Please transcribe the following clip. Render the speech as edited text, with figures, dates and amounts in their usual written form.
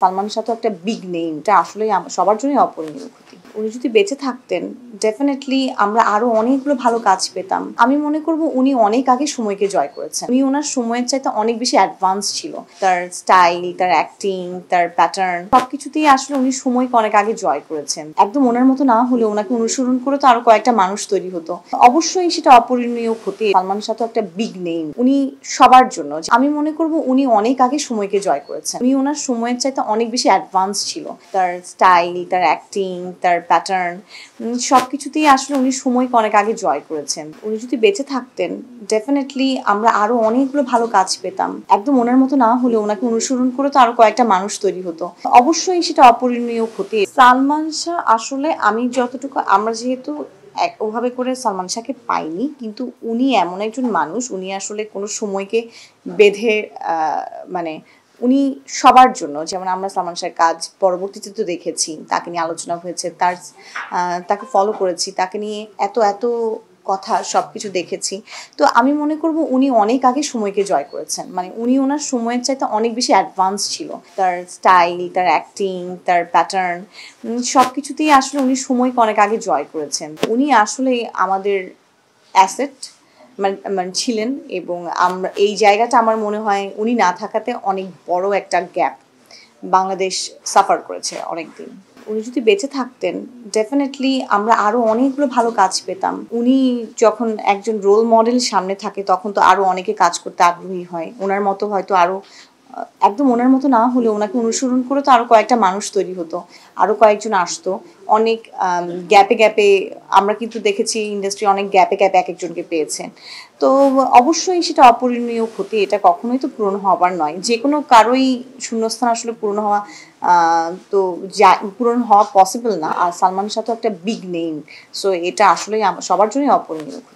সালমান শাহ তো একটা big name, এটা আসলেই সবার জন্যই অপূরণীয় ক্ষতি। উনি যদি বেঁচে থাকতেন ডেফিনেটলি আমরা আরো অনেকগুলো ভালো কাজ পেতাম। আমি মনে করব উনি অনেক আগে সময়কে জয় করেছেন। উনি ওনার সময়ের চাইতে অনেক বেশি অ্যাডভান্স ছিল। তার স্টাইল, তার অ্যাক্টিং, তার প্যাটার্ন সবকিছুতেই আসলে উনি সময়কে অনেক আগে জয় করেছেন। একদম ওনার মতো না হলে ওনাকে অনুসরণ করে তো আরো কয়েকটা মানুষ তৈরি হতো। অবশ্যই সেটা অপূরণীয় ক্ষতি। সালমান শাহ তো একটা বিগ নেম, উনি সবার জন্য। আমি মনে করব উনি অনেক আগে সময়কে জয় করেছেন। উনি ওনার সময়ের চাইতে অনেক বেশি অ্যাডভান্স ছিল। তার স্টাইল, তার অ্যাক্টিং, তার প্যাটার্ন সবকিছুতেই আসলে উনি সময়কে অনেক আগে জয় করেছেন। উনি যদি বেঁচে থাকতেন ডেফিনেটলি আমরা আরো অনেকগুলো ভালো কাজ পেতাম। একদম ওনার মতো না হলে ওনাকে অনুসরণ করে তো আরো কয়েকটা মানুষ তৈরি হতো। অবশ্যই সেটা অপূরণীয় ক্ষতি। সালমান শাহ আসলে আমি যতটুকু, আমরা যেহেতু ওভাবে করে সালমান শাহকে পাইনি, কিন্তু উনি এমন একজন মানুষ, উনি আসলে কোনো সময়কে বেঁধে মানে উনি সবার জন্য। যেমন আমরা সালমান শাহের কাজ পরবর্তীতে তো দেখেছি, তাকে নিয়ে আলোচনা হয়েছে, তাকে ফলো করেছি, তাকে নিয়ে এত এত কথা সব কিছু দেখেছি। তো আমি মনে করব উনি অনেক আগে সময়কে জয় করেছেন। মানে উনি ওনার সময়ের চাইতে অনেক বেশি অ্যাডভান্স ছিল। তার স্টাইল, তার অ্যাক্টিং, তার প্যাটার্ন সবকিছুতেই আসলে উনি সময়কে অনেক আগে জয় করেছেন। উনি আসলে আমাদের অ্যাসেট মানে ছিলেন, এবং আমরা এই জায়গাটা আমার মনে হয় উনি না থাকাতে অনেক বড় একটা গ্যাপ বাংলাদেশ সাফার করেছে অনেকদিন। উনি যদি বেঁচে থাকতেন ডেফিনেটলি আমরা আরো অনেকগুলো ভালো কাজ পেতাম। উনি যখন একজন রোল মডেল সামনে থাকে তখন তো আরো অনেকে কাজ করতে আগ্রহী হয়। ওনার মতো হয়তো আরো একদম ওনার মতো না হলে ওনাকে অনুসরণ করে তো আরো কয়েকটা মানুষ তৈরি হতো, আরো কয়েকজন আসতো। অনেক গ্যাপে গ্যাপে আমরা কিন্তু দেখেছি ইন্ডাস্ট্রি অনেক গ্যাপে গ্যাপে এক একজনকে পেয়েছে। তো অবশ্যই সেটা অপূরণীয় ক্ষতি, এটা কখনোই তো পূরণ হবার নয়। যে কোনো কারোই শূন্যস্থান আসলে পূরণ হওয়া তো পূরণ হওয়া পসিবল না। আর সালমান শাহ তো একটা বিগ নেম, সো এটা আসলেই সবার জন্যই অপূরণীয় ক্ষতি।